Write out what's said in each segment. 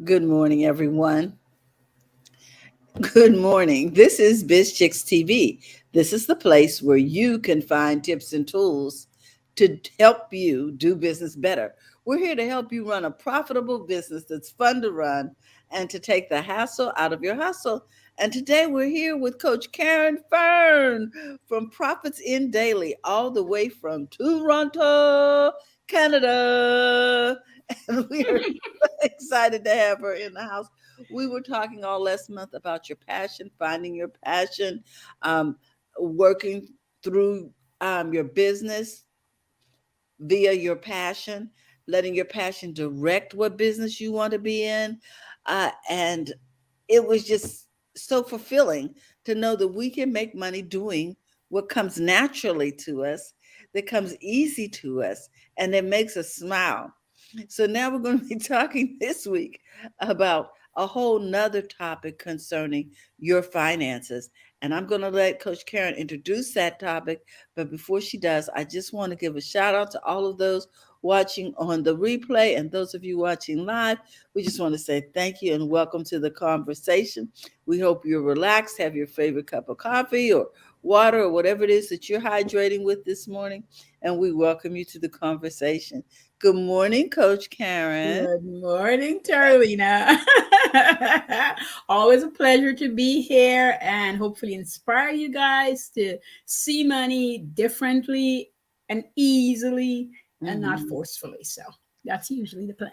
Good morning, everyone. Good morning. This is BizChicks TV. This is the place where you can find tips and tools to help you do business better. We're here to help you run a profitable business that's fun to run and to take the hassle out of your hustle. And today we're here with Coach Caren Fern from Profits in Daily, all the way from Toronto, Canada. And we're excited to have her in the house. We were talking all last month about your passion, finding your passion, um, working through your business via your passion, letting your passion direct what business you want to be in. And it was just so fulfilling to know that we can make money doing what comes naturally to us, that comes easy to us, and that makes us smile. So now we're going to be talking this week about a whole nother topic concerning your finances. And I'm going to let Coach Caren introduce that topic. But before she does, I just want to give a shout out to all of those watching on the replay and those of you watching live. We just want to say thank you and welcome to the conversation. We hope you're relaxed, have your favorite cup of coffee or water or whatever it is that you're hydrating with this morning. And we welcome you to the conversation. Good morning, Coach Caren. Good morning, Tarlina. Always a pleasure to be here and hopefully inspire you guys to see money differently and easily and not Mhm. forcefully. So that's usually the plan.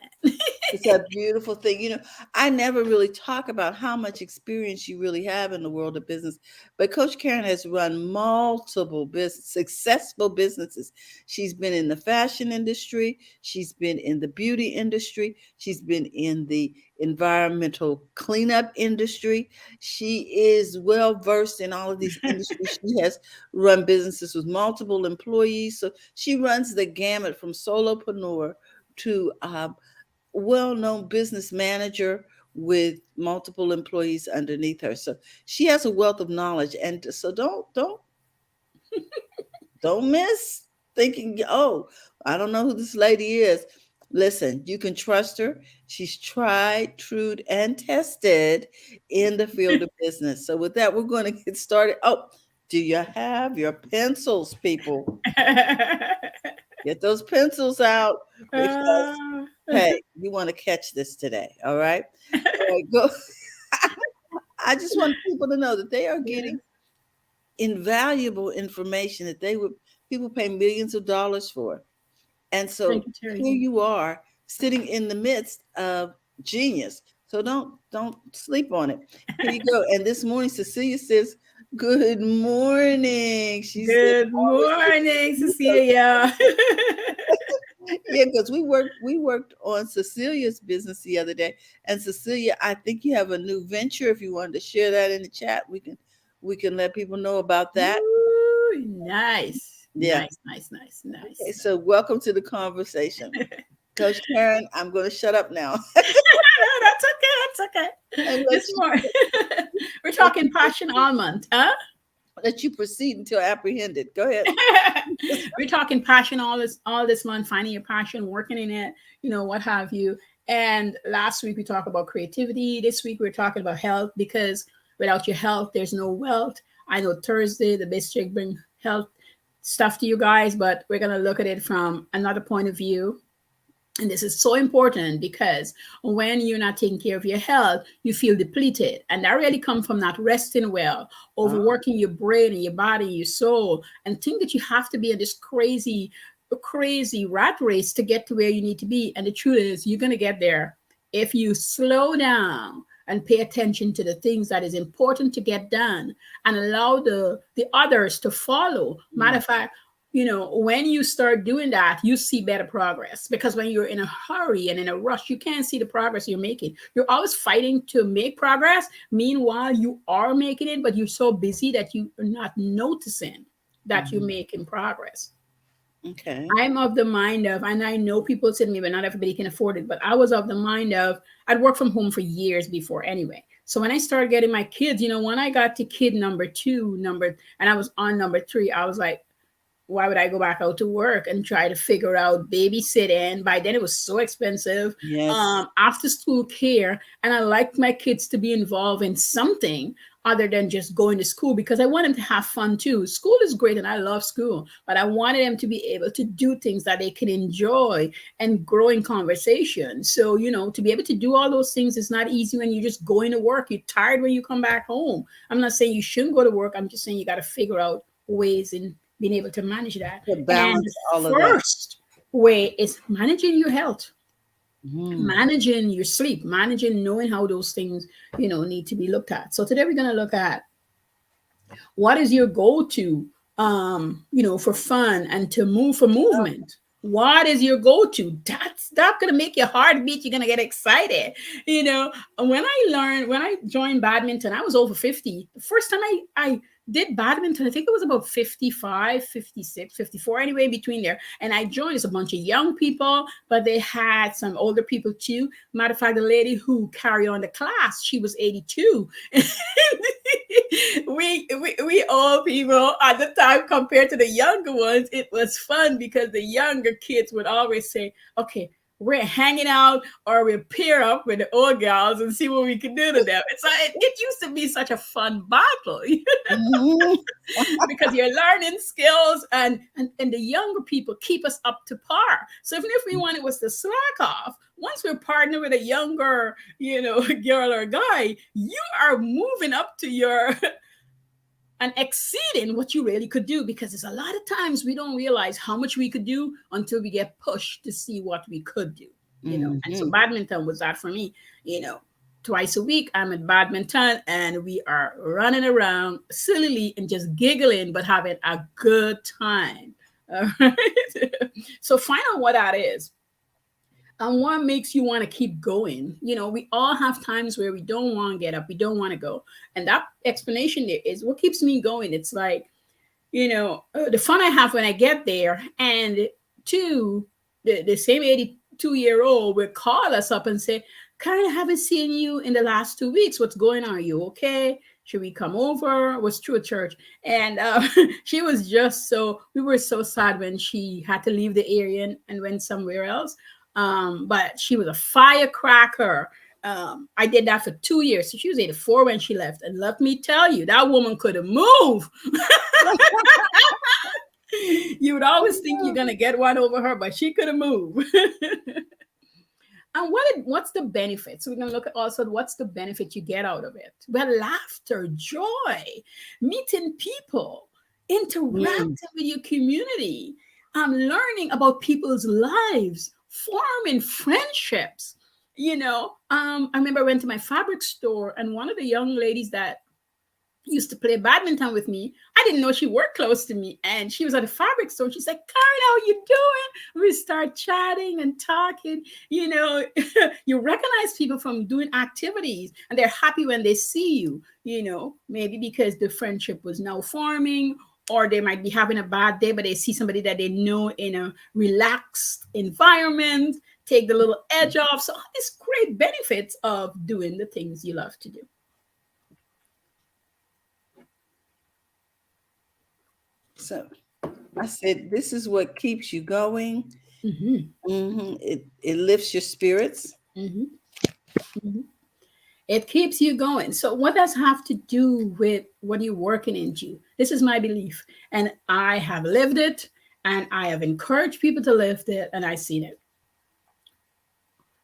It's a beautiful thing. I never really talk about how much experience you really have in the world of business, but Coach Caren has run multiple successful businesses. She's been in the fashion industry, she's been in the beauty industry, she's been in the environmental cleanup industry. She is well versed in all of these industries. She has run businesses with multiple employees, so she runs the gamut from solopreneur to well-known business manager with multiple employees underneath her. So she has a wealth of knowledge, and so don't miss thinking, oh, I don't know who this lady is. Listen, you can trust her. She's tried, true, and tested in the field of business. So with that, we're going to get started. Oh, do you have your pencils, people? Get those pencils out because Uh, hey, you want to catch this today, all right? All right, go. I just want people to know that they are yeah. getting invaluable information that they would people pay millions of dollars for. And Thank so you, Terry. here you are sitting in the midst of genius. So don't sleep on it. Here you go. And this morning Cecilia says, "Good morning." She said, Good "Always good to morning, see you, Coach." Cecilia. Yeah, because we worked on Cecilia's business the other day, and Cecilia, I think you have a new venture. If you wanted to share that in the chat, we can let people know about that. Ooh, nice. Yeah. Nice, nice, nice, Okay. nice. So welcome to the conversation, Coach Karen. I'm going to shut up now That's okay. That's okay. and This more. We're let talking you passion almond, huh? let you proceed until apprehended. Go ahead. We're talking passion all this month, finding your passion, working in it, what have you. And last week we talked about creativity. This week we're talking about health because without your health, there's no wealth. I know Thursday the best chick bring health stuff to you guys, but we're gonna look at it from another point of view. And this is so important because when you're not taking care of your health, you feel depleted. And that really comes from not resting well, Oh, overworking your brain and your body, your soul, and think that you have to be in this crazy rat race to get to where you need to be. And the truth is, you're going to get there if you slow down and pay attention to the things that is important to get done and allow the others to follow. Matter mm, of fact, when you start doing that, you see better progress because when you're in a hurry and in a rush, you can't see the progress you're making. You're always fighting to make progress. Meanwhile, you are making it, but you're so busy that you are not noticing that you're mhm. making progress. Okay. I'm of the mind of, and I know people say to me, but not everybody can afford it. But I was of the mind of, I'd worked from home for years before anyway. So when I started getting my kids, when I got to kid number two, and I was on number three, I was like, why would I go back out to work and try to figure out babysitting? By then it was so expensive. Yes. After school care, and I like my kids to be involved in something other than just going to school, because I want them to have fun too. School is great and I love school, but I wanted them to be able to do things that they can enjoy and grow in conversation. So, to be able to do all those things is not easy when you're just going to work. You're tired when you come back home. I'm not saying you shouldn't go to work. I'm just saying you got to figure out ways in being able to manage that. To And balance the all of that. first way is managing your health, Mm. managing your sleep, managing knowing how those things, need to be looked at. So today we're going to look at what is your go-to, for fun and to move for movement. What is your go-to? That's gonna make your heart beat. You're gonna get excited. When I joined badminton, I was over 50. The first time I did badminton, I think it was about 55, 56, 54, anyway, between there. And I joined, it's a bunch of young people, but they had some older people too. Matter of fact, the lady who carried on the class, she was 82. we old people at the time compared to the younger ones, it was fun because the younger kids would always say, okay, we're hanging out or we'll pair up with the old gals and see what we can do to them. It used to be such a fun battle Mhm. because you're learning skills and the younger people keep us up to par. So even if we wanted was to slack off, once we're partnered with a younger, girl or guy, you are moving up to your and exceeding what you really could do, because there's a lot of times we don't realize how much we could do until we get pushed to see what we could do. And so Mhm. badminton was that for me. Twice a week I'm at badminton and we are running around sillily and just giggling but having a good time. All right. So find out what that is and what makes you want to keep going. We all have times where we don't want to get up, we don't want to go, and that explanation there is what keeps me going. It's like, the fun I have when I get there, and two, the same 82-year-old will call us up and say, Karen, I haven't seen you in the last 2 weeks. What's going on? Are you okay? Should we come over? Was through a church. And she was just we were so sad when she had to leave the area and went somewhere else. But she was a firecracker. I did that for 2 years. So she was 84 when she left. And let me tell you, that woman could have moved. You would always think you're gonna get one over her, but she could have moved. And what's the benefit? So we're gonna look at also what's the benefit you get out of it. Well, laughter, joy, meeting people, Mm. interacting with your community, learning about people's lives, forming friendships. I remember I went to my fabric store and one of the young ladies that used to play badminton with me. I didn't know she worked close to me. And she was at a fabric store. She said, Karen, how you doing? We start chatting and talking. You recognize people from doing activities and they're happy when they see you, maybe because the friendship was now forming, or they might be having a bad day, but they see somebody that they know in a relaxed environment, take the little edge off. So all these great benefits of doing the things you love to do. So I said, this is what keeps you going. Mm-hmm. It lifts your spirits. Mm-hmm. Mm-hmm. It keeps you going. So, what does have to do with what you're working into? This is my belief, and I have lived it, and I have encouraged people to live it, and I've seen it.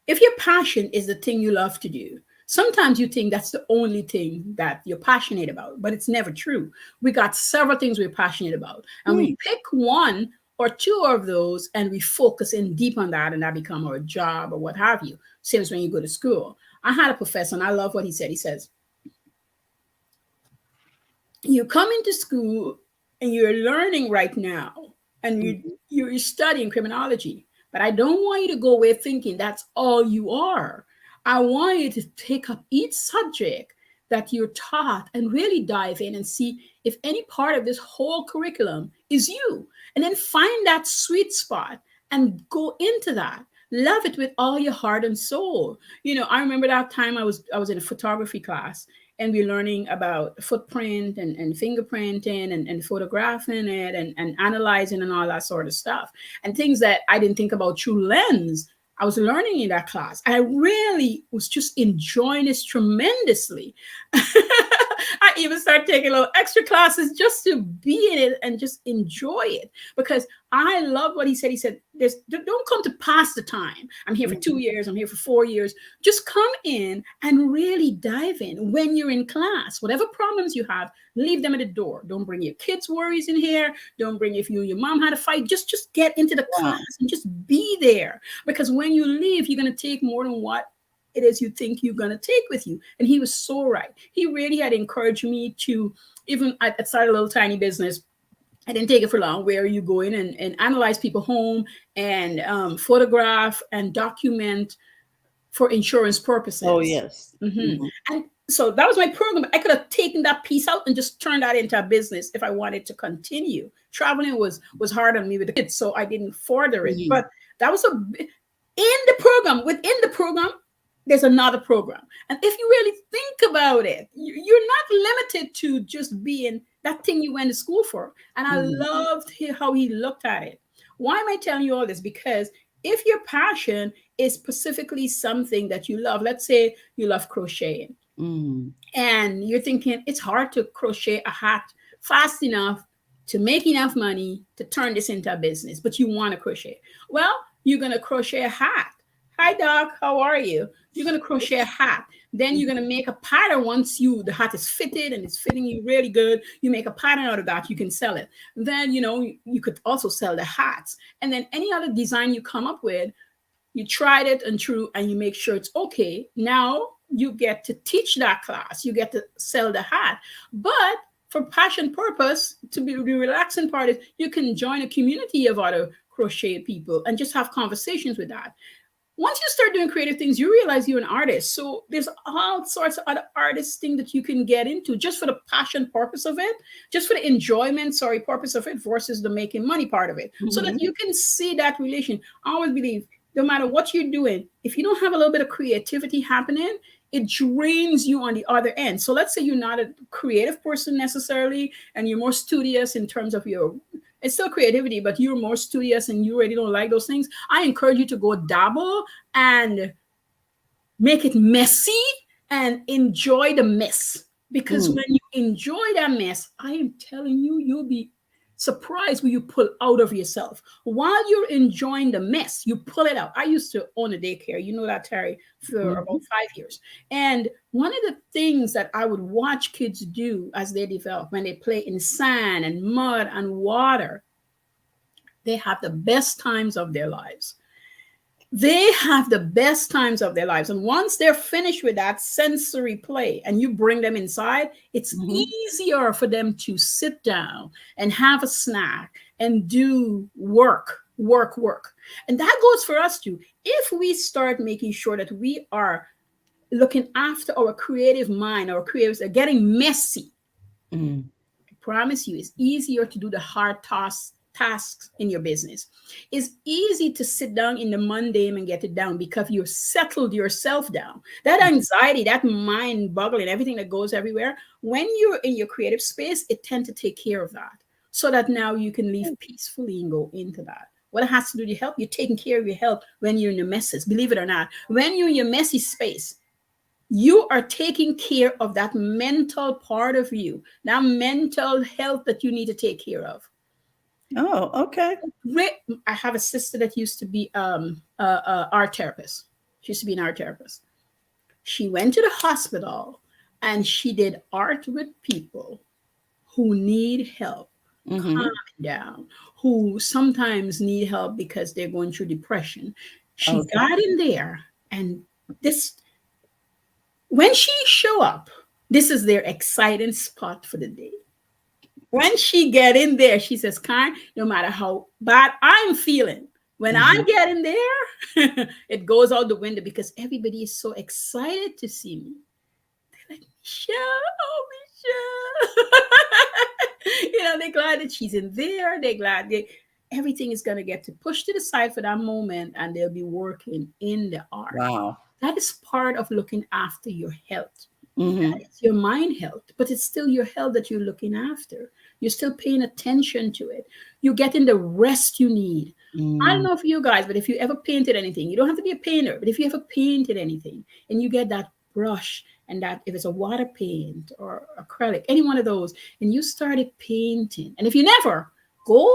If your passion is the thing you love to do, sometimes you think that's the only thing that you're passionate about, but it's never true. We got several things we're passionate about, and we Mm. pick one or two of those and we focus in deep on that, and that become our job or what have you. Same as when you go to school. I had a professor, and I love what he said. He says, you come into school and you're learning right now, and you're studying criminology, but I don't want you to go away thinking that's all you are. I want you to take up each subject that you're taught and really dive in and see if any part of this whole curriculum is you, and then find that sweet spot and go into that. Love it with all your heart and soul. I remember that time I was in a photography class, and we're learning about footprint and fingerprinting and photographing it and analyzing and all that sort of stuff, and things that I didn't think about through lens. I was learning in that class. I really was just enjoying this tremendously. I even started taking little extra classes just to be in it and just enjoy it, because I love what he said. He said, don't come to pass the time. I'm here for 2 years. I'm here for 4 years. Just come in and really dive in when you're in class. Whatever problems you have, leave them at the door. Don't bring your kids' worries in here. Don't bring if you and your mom had a fight. Just get into the class and just be there. Because when you leave, you're going to take more than what it is you think you're going to take with you. And he was so right. He really had encouraged me to, even I started a little tiny business. I didn't take it for long, where you go in and analyze people home and photograph and document for insurance purposes. Oh, yes. And so that was my program. I could have taken that piece out and just turned that into a business if I wanted to continue. Traveling was hard on me with the kids, so I didn't further it. But that was in the program. Within the program, there's another program. And if you really think about it, you're not limited to just being that thing you went to school for. And I loved how he looked at it. Why am I telling you all this? Because if your passion is specifically something that you love, let's say you love crocheting, and you're thinking it's hard to crochet a hat fast enough to make enough money to turn this into a business, but you want to crochet. Well, you're going to crochet a hat. Hi, Doc. How are you? You're going to crochet a hat. Then you're going to make a pattern. Once the hat is fitted and it's fitting you really good, you make a pattern out of that. You can sell it. Then, you could also sell the hats. And then any other design you come up with, you tried it and true, and you make sure it's okay. Now you get to teach that class. You get to sell the hat. But for passion purpose, to be the relaxing part is you can join a community of other crochet people and just have conversations with that. Once you start doing creative things, you realize you're an artist. So there's all sorts of other artist things that you can get into just for the passion purpose of it, just for the enjoyment, purpose of it versus the making money part of it. So that you can see that relation. I always believe no matter what you're doing, if you don't have a little bit of creativity happening, it drains you on the other end. So let's say you're not a creative person necessarily, and you're more studious in terms of it's still creativity, but you're more studious and you really don't like those things. I encourage you to go dabble and make it messy and enjoy the mess. Because when you enjoy that mess, I am telling you, you'll be surprised when you pull out of yourself. While you're enjoying the mess, you pull it out. I used to own a daycare, you know that, Terry, for about 5 years. And one of the things that I would watch kids do as they develop, when they play in sand and mud and water, they have the best times of their lives. They have the best times of their lives. And once they're finished with that sensory play and you bring them inside, it's easier for them to sit down and have a snack and do work. And that goes for us too. If we start making sure that we are looking after our creative mind, our creatives are getting messy, I promise you, it's easier to do the hard tasks in your business. It's easy to sit down in the mundane and get it down because you've settled yourself down. That anxiety, that mind boggling, everything that goes everywhere, when you're in your creative space, it tends to take care of that so that now you can live peacefully and go into that. What it has to do with your health, you're taking care of your health when you're in your messes. Believe it or not, when you're in your messy space, you are taking care of that mental part of you, that mental health that you need to take care of. Oh, okay. I have a sister that used to be a art therapist. She used to be an art therapist. She went to the hospital and she did art with people who need help, calming down, who sometimes need help because they're going through depression. She got in there, and when she show up, this is their exciting spot for the day. When she get in there, she says, Caren, no matter how bad I'm feeling, when I get in there, it goes out the window because everybody is so excited to see me. They're like, Michelle, Michelle. They're glad that she's in there. They're glad everything is going to get to push to the side for that moment, and they'll be working in the art. Wow. That is part of looking after your health. Mm-hmm. It's your mind health, but it's still your health that you're looking after. You're still paying attention to it. You're getting the rest you need. I don't Mm. know for you guys, but if you ever painted anything, you don't have to be a painter, but if you ever painted anything and you get that brush and that, if it's a water paint or acrylic, any one of those, and you started painting, and if you never, go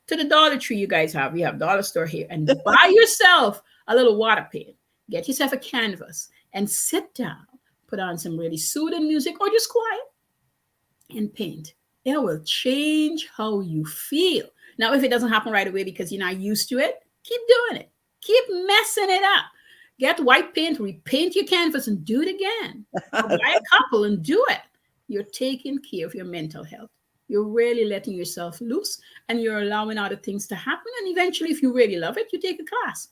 to the Dollar Tree you guys have, we have dollar store here, and buy yourself a little water paint. Get yourself a canvas and sit down, put on some really soothing music or just quiet and paint. It will change how you feel. Now, if it doesn't happen right away because you're not used to it, keep doing it. Keep messing it up. Get white paint, repaint your canvas, and do it again. Or buy a couple and do it. You're taking care of your mental health. You're really letting yourself loose and you're allowing other things to happen. And eventually, if you really love it, you take a class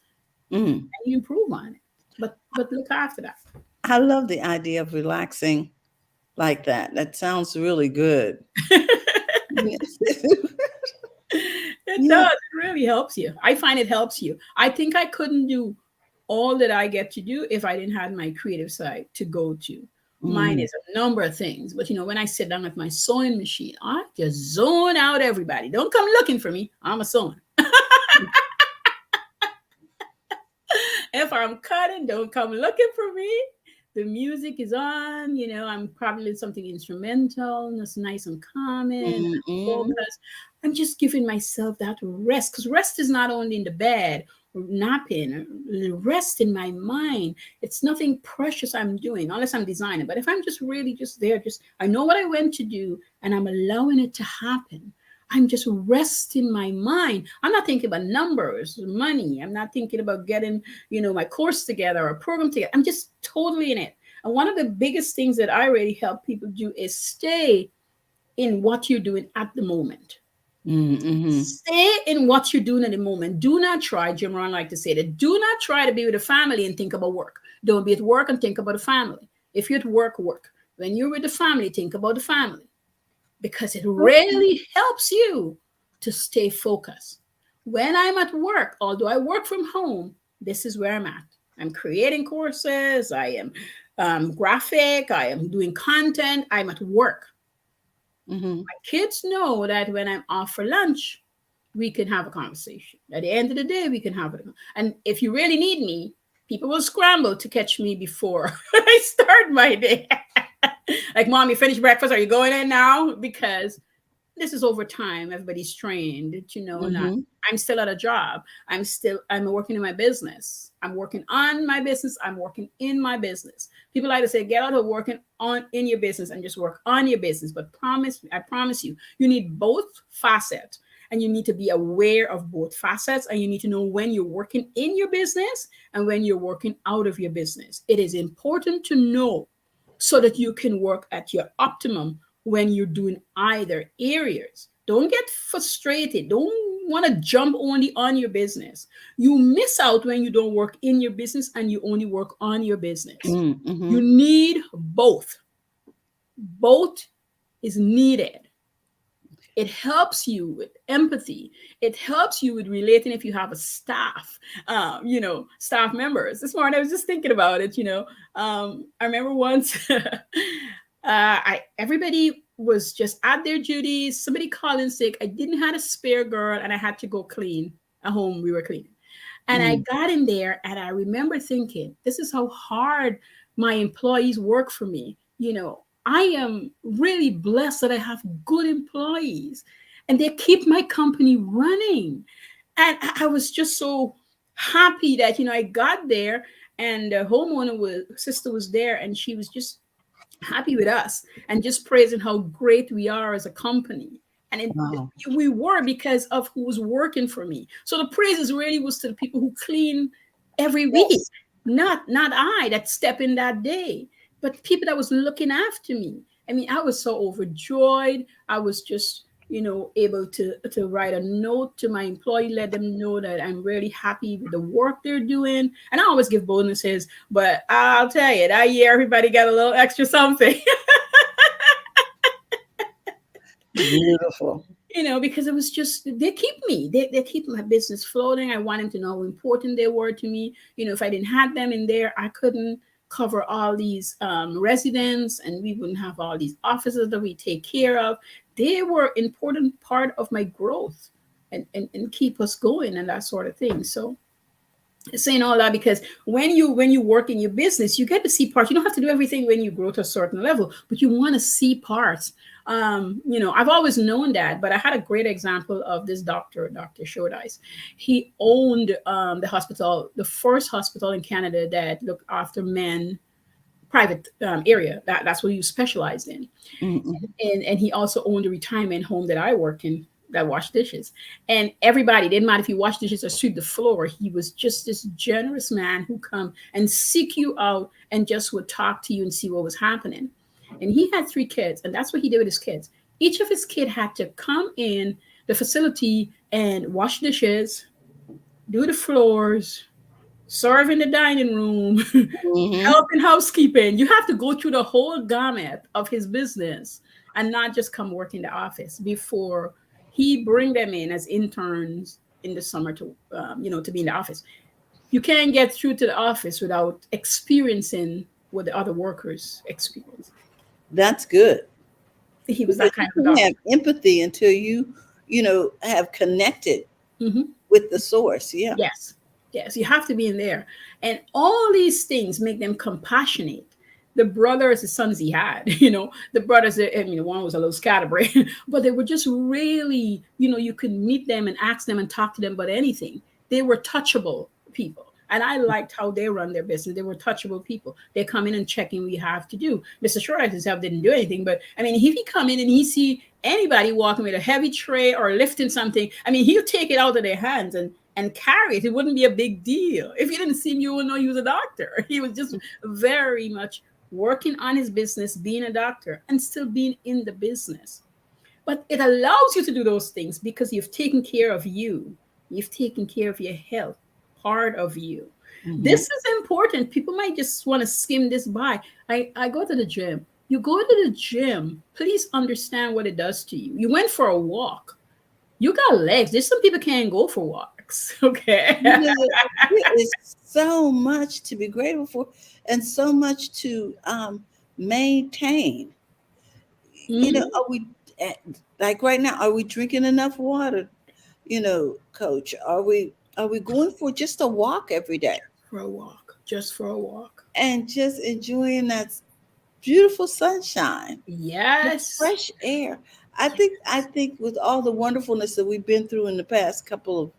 Mm. and you improve on it. But look after that. I love the idea of relaxing like that. That sounds really good. Yes. It Yeah. does. It really helps you. I find it helps you. I think I couldn't do all that I get to do if I didn't have my creative side to go to. Mine Mm. is a number of things, but when I sit down at my sewing machine, I just zone out everybody. Don't come looking for me. I'm a sewing. If I'm cutting, don't come looking for me. The music is on, I'm probably something instrumental, that's nice and calming, Mm-mm. focused. I'm just giving myself that rest because rest is not only in the bed or napping, rest in my mind. It's nothing precious I'm doing unless I'm designing. But if I'm just really just there, just I know what I went to do and I'm allowing it to happen. I'm just resting my mind. I'm not thinking about numbers, money. I'm not thinking about getting, my course together or program together. I'm just totally in it. And one of the biggest things that I really help people do is stay in what you're doing at the moment. Mm-hmm. Stay in what you're doing at the moment. Do not try, Jim Ron like to say that, do not try to be with a family and think about work. Don't be at work and think about a family. If you're at work, work. When you're with the family, think about the family because it Okay. really helps you to stay focused. When I'm at work, although I work from home, this is where I'm at. I'm creating courses, I am graphic, I am doing content, I'm at work. Mm-hmm. My kids know that when I'm off for lunch, we can have a conversation. At the end of the day, we can have it. And if you really need me, people will scramble to catch me before I start my day. Like, mom, you finished breakfast? Are you going in now? Because this is over time. Everybody's trained to know that Mm-hmm. I'm still at a job. I'm working in my business. I'm working on my business. I'm working in my business. People like to say, get out of working on in your business and just work on your business. But I promise you, you need both facets. And you need to be aware of both facets. And you need to know when you're working in your business and when you're working out of your business. It is important to know so that you can work at your optimum when you're doing either areas. Don't get frustrated. Don't want to jump only on your business. You miss out when you don't work in your business and you only work on your business. Mm-hmm. You need both. Both is needed. It helps you with empathy. It helps you with relating if you have a staff, staff members. This morning I was just thinking about it. I remember once everybody was just at their duties. Somebody called in sick. I didn't have a spare girl, and I had to go clean a home we were cleaning. And I Mm. got in there, and I remember thinking, this is how hard my employees work for me. I am really blessed that I have good employees and they keep my company running. And I was just so happy that, I got there and the sister was there and she was just happy with us and just praising how great we are as a company. And Wow. we were because of who was working for me. So the praises really was to the people who clean every week, Yes. not I that step in that day, but people that was looking after me. I mean, I was so overjoyed. I was just, able to write a note to my employee, let them know that I'm really happy with the work they're doing. And I always give bonuses, but I'll tell you, that year everybody got a little extra something. Beautiful. Because it was just they keep me, they keep my business floating. I want them to know how important they were to me. If I didn't have them in there, I couldn't cover all these residents, and we wouldn't have all these offices that we take care of. They were important part of my growth, and keep us going and that sort of thing. So saying all that because when you work in your business, you get to see parts. You don't have to do everything when you grow to a certain level, but you want to see parts. I've always known that, but I had a great example of this Dr. Shodice. He owned the hospital, the first hospital in Canada that looked after men private area. That's what he specialized in. Mm-hmm. And he also owned a retirement home that I worked in that washed dishes. And everybody, didn't matter if you wash dishes or sweep the floor, he was just this generous man who come and seek you out and just would talk to you and see what was happening. And he had 3 kids, and that's what he did with his kids. Each of his kids had to come in the facility and wash dishes, do the floors, serve in the dining room, Mm-hmm. help in housekeeping. You have to go through the whole gamut of his business and not just come work in the office before he bring them in as interns in the summer to be in the office. You can't get through to the office without experiencing what the other workers experience. That's good He was because that you kind of can doctor. have empathy until you have connected Hmm. with the source. Yeah. Yes. Yes. You have to be in there. And all these things make them compassionate. The brothers, the sons he had, the brothers, I mean, one was a little scatterbrained, but they were just really, you could meet them and ask them and talk to them about anything. They were touchable people. And I liked how they run their business. They were touchable people. They come in and check in what you have to do. Mr. Short himself didn't do anything, but I mean, if he come in and he see anybody walking with a heavy tray or lifting something, I mean, he'll take it out of their hands and carry it. It wouldn't be a big deal. If you didn't see him, you wouldn't know he was a doctor. He was just very much working on his business, being a doctor, and still being in the business. But it allows you to do those things because you've taken care of you. You've taken care of your health, part of you. Mm-hmm. This is important. People might just want to skim this by. I go to the gym. You go to the gym, please understand what it does to you. You went for a walk. You got legs. There's some people can't go for walks. Okay. There is so much to be grateful for, and so much to maintain. Mhm. Are we eh, like right now? Are we drinking enough water? Coach, are we going for just a walk every day For a walk. Just for a walk. and just enjoying that beautiful sunshine, the Yes. fresh air? I think with all the wonderfulness that we've been through in the past couple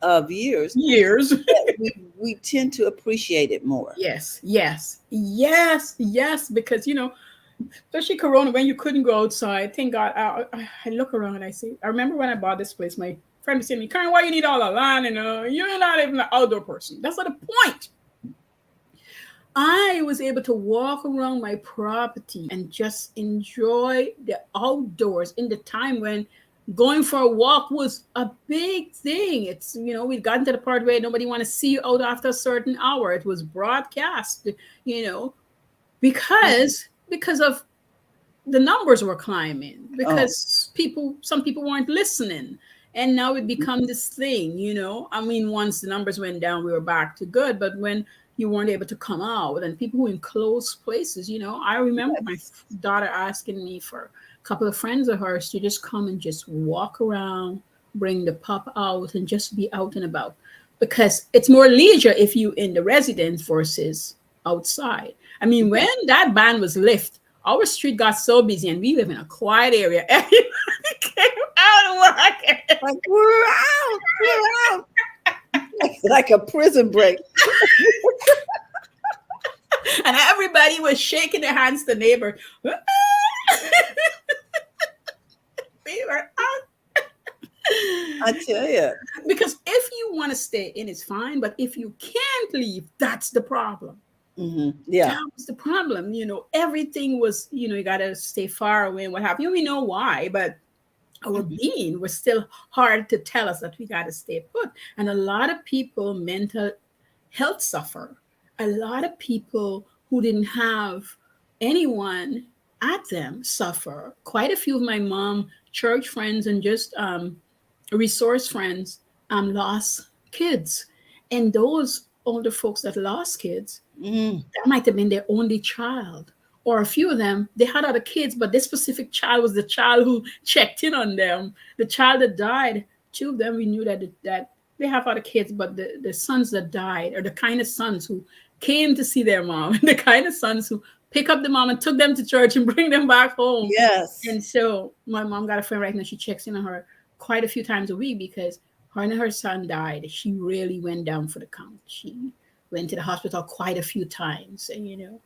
of years, Years. that we tend to appreciate it more. Yes, yes, yes, yes. Because especially Corona, when you couldn't go outside. Thank God. I look around and I see. I remember when I bought this place, my friend was saying to me, "Karen, why you need all the land? You're not even an outdoor person." That's not the point. I was able to walk around my property and just enjoy the outdoors in the time when going for a walk was a big thing. We'd gotten to the part where nobody want to see you out after a certain hour. It was broadcast, you know, because of the numbers were climbing, Oh, because some people weren't listening. And now it become this thing, I mean, once the numbers went down, we were back to good. But when you weren't able to come out, and people who in close places, I remember my yes. daughter asking me for a couple of friends of hers to just come and just walk around, bring the pup out and just be out and about, because it's more leisure if you in the residence versus outside. I mean, when that ban was lifted, our street got so busy, and we live in a quiet area. Everybody came out walking. Like we're out, like a prison break. And everybody was shaking their hands to neighbors. We were out. I tell you. Because if you want to stay in, it's fine. But if you can't leave, that's the problem. Yeah. That was the problem. Everything was, you got to stay far away and what have you. We know why, but our Mhm. being was still hard to tell us that we got to stay put. And a lot of people, mental health suffer. A lot of people who didn't have anyone at them suffer. Quite a few of my mom church friends and just resource friends lost kids, and those older folks that lost kids, Mm. that might have been their only child. Or a few of them, they had other kids, but this specific child was the child who checked in on them. The child that died, two of them, we knew that they have other kids, but the sons that died are the kind of sons who came to see their mom, the kind of sons who pick up the mom and took them to church and bring them back home. Yes. And so my mom got a friend right now. She checks in on her quite a few times a week because her and her son died. She really went down for the count. She went to the hospital quite a few times. And,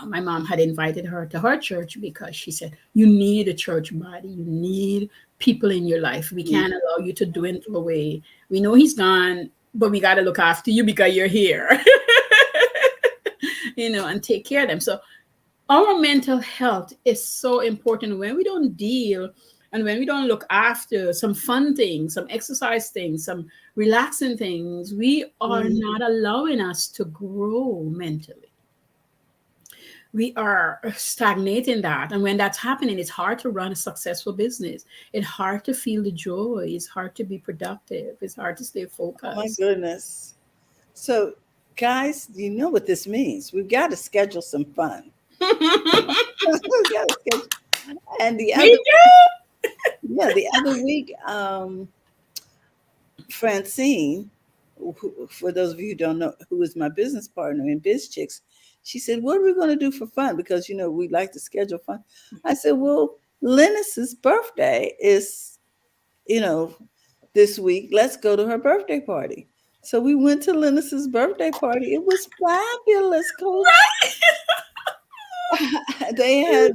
my mom had invited her to her church because she said, you need a church body. You need people in your life. We Mm. can't allow you to dwindle away. We know he's gone, but we got to look after you because you're here, and take care of them. So our mental health is so important. When we don't deal and when we don't look after some fun things, some exercise things, some relaxing things, we are Mm. not allowing us to grow mentally. We are stagnating that. And when that's happening, it's hard to run a successful business. It's hard to feel the joy. It's hard to be productive. It's hard to stay Oh my focused. goodness. So, guys, you know what this means. We've got to schedule some fun. We've got to schedule. And the Me other, too. yeah, the other week, Francine, for those of you who don't know, who is my business partner in BizChicks, she said, "What are we going to do for fun? Because we like to schedule fun." I said, "Well, Linus's birthday is, you know, this week. Let's go to her birthday party." So we went to Linus's birthday party. It was fabulous, Coach. They had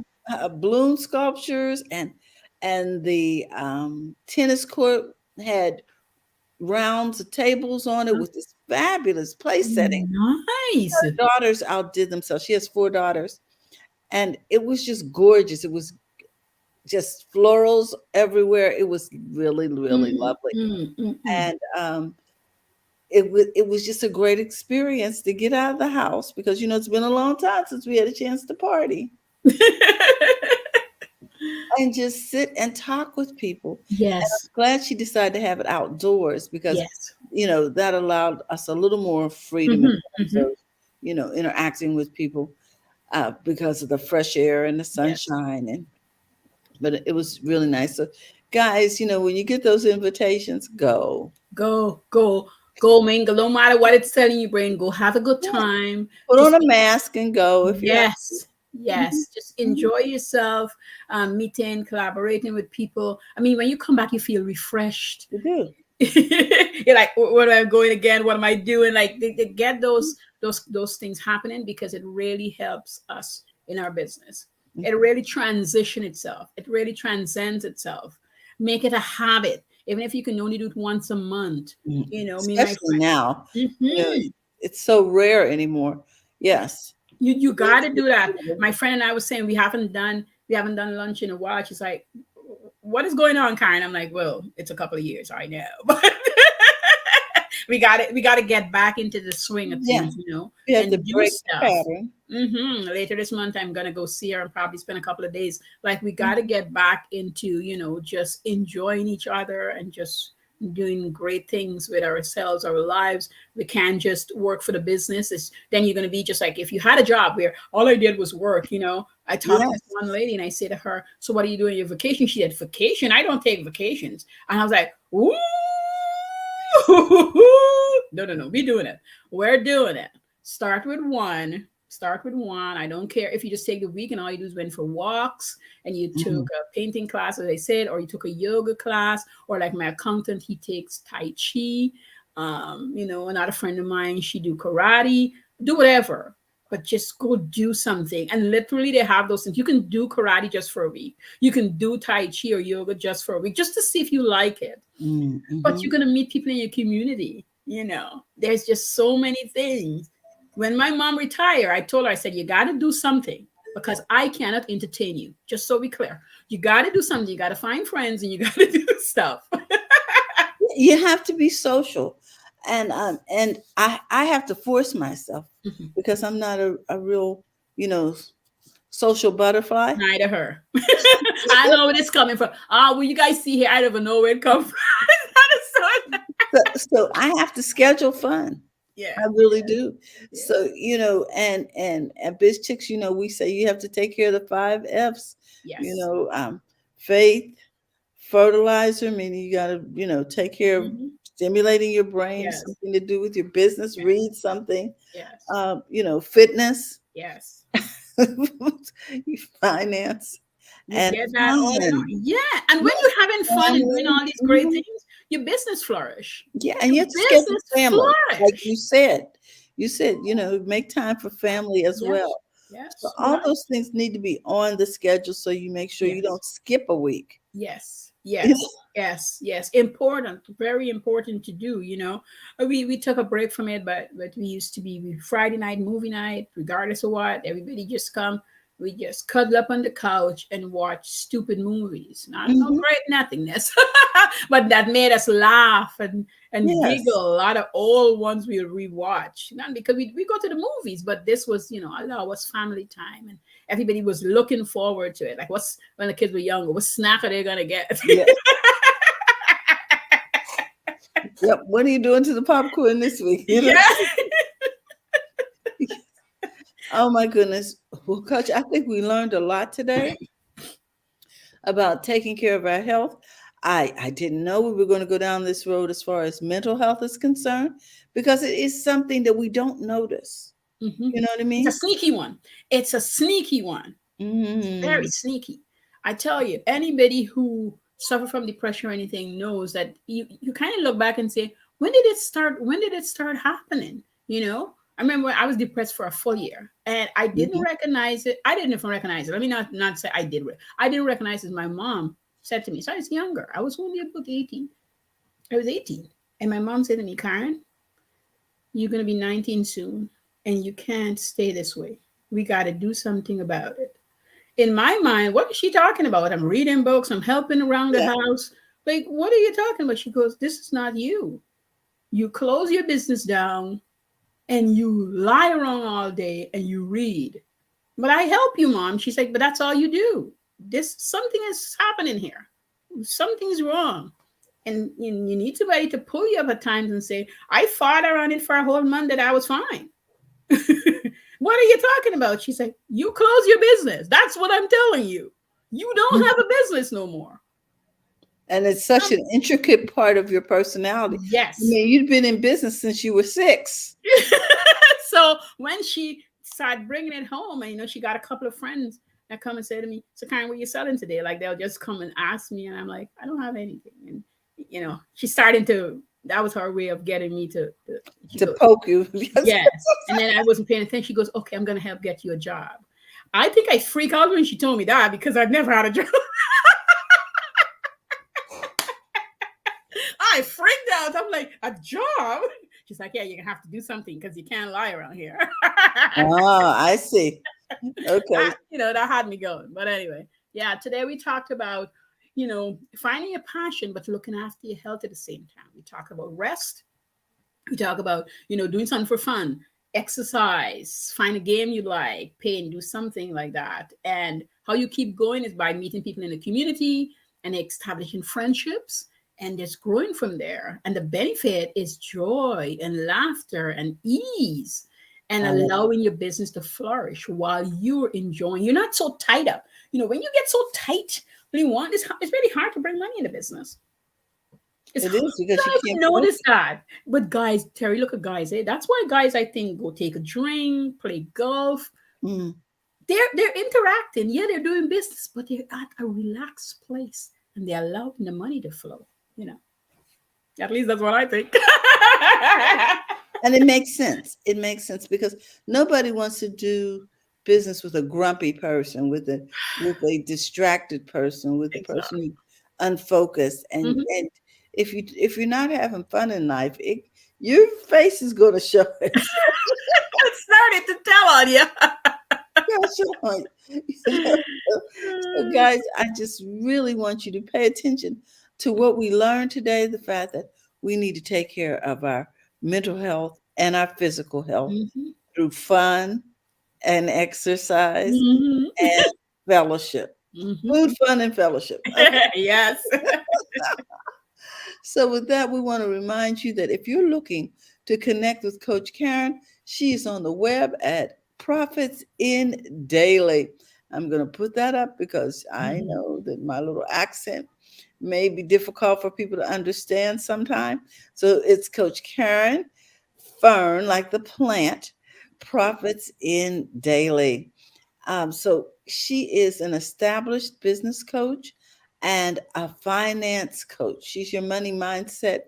balloon sculptures, and the tennis court had rounds of tables on it with this fabulous place setting. Nice. Her daughters outdid themselves. She has four daughters, and it was just gorgeous. It was just florals everywhere. It was really, really Mm, lovely, mm, mm, mm. and it was just a great experience to get out of the house because it's been a long time since we had a chance to party and just sit and talk with people. And Yes. I'm glad she decided to have it outdoors because Yes. that allowed us a little more freedom in Hmm. terms Hmm. of interacting with people because of the fresh air and the Yes. sunshine. But it was really nice. So, guys, when you get those invitations, go. Go, go, go, mingle. No matter what it's telling you, brain, go have a good Yeah. time. Put on Just a mask and go if you have to. yes, Mhm, yes. Just mhm. enjoy yourself, meeting, collaborating with people. I mean, when you come back, you feel refreshed. You do. You're like, what am I going again? What am I doing? Like they get those things happening because it really helps us in our business. It Mhm, really transition itself. It really transcends itself. Make it a habit, even if you can only do it once a month. mhm. Me and my Especially now, friend. you know, it's so rare anymore. Yes. You Yes, got to do that. My friend and I was saying we haven't done lunch in a while. She's like, "What is going on, Karen?" I'm like, "Well, it's a couple of years, I know, but we got to get back into the swing of yeah. things, We have to and do break the stuff." pattern. Later this month, I'm gonna go see her and probably spend a couple of days. Like we got to get back into just enjoying each other and just doing great things with ourselves, our lives. We can't just work for the business. Then you're gonna be just like if you had a job where all I did was work. I talked to this Yes. one lady and I said to her, "So what are you doing your vacation?" She said, "Vacation? I don't take vacations." And I was like, "Ooh." No, no, no. We doing it. We're doing it. Start with one. Start with one. I don't care if you just take the week and all you do is went for walks and you took Mhm. a painting class, as I said, or you took a yoga class, or like my accountant, he takes Tai Chi. Another friend of mine, she do karate. Do whatever, but just go do something. And literally, they have those things. You can do karate just for a week. You can do Tai Chi or yoga just for a week, just to see if you like it, but you're Mhm. going to meet people in your community. There's just so many things. When my mom retired, I told her, I said, you got to do something because I cannot entertain you. Just so we clear, you got to do something. You got to find friends and you got to do stuff. You have to be social, and I have to force myself Mhm. because I'm not a real you know social butterfly. Neither her. I know where this coming from. Well, you guys see here, I don't even know where it come from. It's not a So I have to schedule fun. Yeah. I really do. Yeah. So, and at Biz Chicks, we say you have to take care of the 5 F's, you Yes. know, faith, fertilizer, meaning you got to, take care of Hmm. stimulating your brain, Yes. something to do with your business, Yes. read something, Yes. fitness, Yes. finance, You and get that all in all. fun. Yeah. And when Yes, you're having fun and doing family. all these great Mhm. things, your business flourish. Yeah, and Your you have to schedule business family, like flourish. you said. You said, make time for family as Yes. well. So Yes. You all have. those things need to be on the schedule so you make sure you Yes. don't skip a week. Yes, yes, yes, yes. Important, very important to do. We took a break from it, but we used to be Friday night movie night, regardless of what. Everybody just come. We just cuddle up on the couch and watch stupid movies. Not no Hmm. great nothingness, but that made us laugh and Yes. giggle. A lot of old ones we'll rewatch. Not because we go to the movies, but this was allow us family time, and everybody was looking forward to it. Like what's when the kids were younger, what snack are they gonna get? Yeah. Yep. What are you doing to the popcorn this week? Yeah. Oh my goodness. Well, Coach, I think we learned a lot today about taking care of our health. I didn't know we were going to go down this road as far as mental health is concerned because it is something that we don't notice. Hmm. You know what I It's a mean? sneaky one. It's a sneaky one. It's very Mm. sneaky. I tell you, anybody who suffer from depression or anything knows that you kind of look back and say, when did it start? When did it start happening? I remember I was depressed for a full year and I didn't Mhm. recognize it. I didn't even recognize it. Let me not say I did. I didn't recognize it. My mom said to me, so I was younger. I was only about 18. I was 18. And my mom said to me, Karen, you're going to be 19 soon and you can't stay this way. We got to do something about it. In my mind, what is she talking about? I'm reading books, I'm helping around the Yeah. house. Like, what are you talking about? She goes, this is not you. You close your business down and you lie around all day and you read. But I help you, mom. She's like, but that's all you do. This something is happening here. Something's wrong. And you need somebody to pull you up at times and say, I fought around it for a whole month that I was fine. What are you talking about? She's like, you close your business. That's what I'm telling you. You don't have a business no more. And it's such an intricate part of your personality. I Yes. mean, you've been in business since you were 6. So when she started bringing it home, and she got a couple of friends that come and say to me, so Karen, what are you selling today? Like they'll just come and ask me, and I'm like, I don't have anything. And she's starting to, that was her way of getting me to she To goes, poke you. Yes. yes. And then I wasn't paying attention. She goes, okay, I'm gonna help get you a job. I think I freak out when she told me that because I've never had a job. I freaked out. I'm like, a job? She's like, yeah, you're gonna have to do something because you can't lie around here. Ah, I see. Okay. That had me going. But anyway, yeah, today we talked about, finding a passion, but looking after your health at the same time. We talk about rest. We talk about, doing something for fun, exercise, find a game you like, pay and do something like that. And how you keep going is by meeting people in the community and establishing friendships and just growing from there. And the benefit is joy and laughter and ease and Um, allowing your business to flourish while you're enjoying. You're not so tied up. When you get so tight, when you want, it's really hard to bring money into business. It's it hard. is You because you don't can't even notice focus. that. But guys, Terry, look at guys. That's why guys, I think, go take a drink, play golf. Mm. They're interacting. Yeah, they're doing business, but they're at a relaxed place and they're allowing the money to flow. You know, at least that's what I think. And it makes sense. It makes sense because nobody wants to do business with a grumpy person, with a distracted person, with a person Exactly. who's unfocused. And Mhm. and if you're not having fun in life, your face is going to show it. It started to tell on you. Gonna show it. You know? So, guys, I just really want you to pay attention to what we learned today. The fact that we need to take care of our mental health and our physical health Mhm. through fun and exercise Mhm. and fellowship. Mhm. Food, fun, and fellowship. Okay. Yes. So, with that, we want to remind you that if you're looking to connect with Coach Caren, she is on the web at Profits in Daily. I'm going to put that up because I Mhm. know that my little accent may be difficult for people to understand sometimes. So it's Coach Caren Fern, like the plant, Profits in Daily. So she is an established business coach and a finance coach. She's your money mindset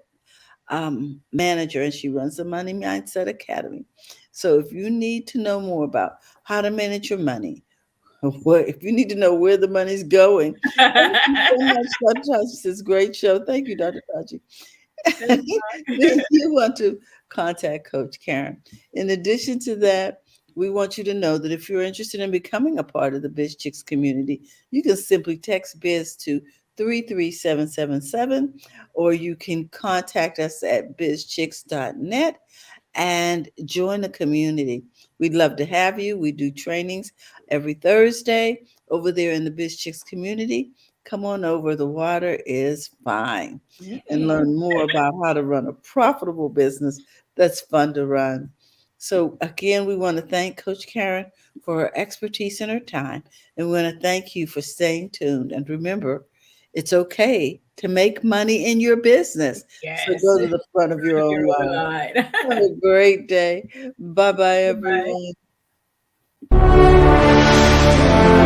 manager, and she runs the Money Mindset Academy. So if you need to know more about how to manage your money, what if you need to know where the money's going, thank you so much, Dr. Tachi. This is a great show. Thank you, Dr. Tachi. Then you want to contact Coach Caren. In addition to that, we want you to know that if you're interested in becoming a part of the BizChicks community, you can simply text Biz to 33777, or you can contact us at bizchicks.net and join the community. We'd love to have you. We do trainings every Thursday over there in the Biz Chicks community. Come on over. The water is fine, and Mm. learn more about how to run a profitable business that's fun to run. So, again, we want to thank Coach Caren for her expertise and her time. And we want to thank you for staying tuned. And remember, it's okay to make money in your business. So Yes. go to the front of your You're own all line. right. Have a great day. Bye bye, Bye. everyone.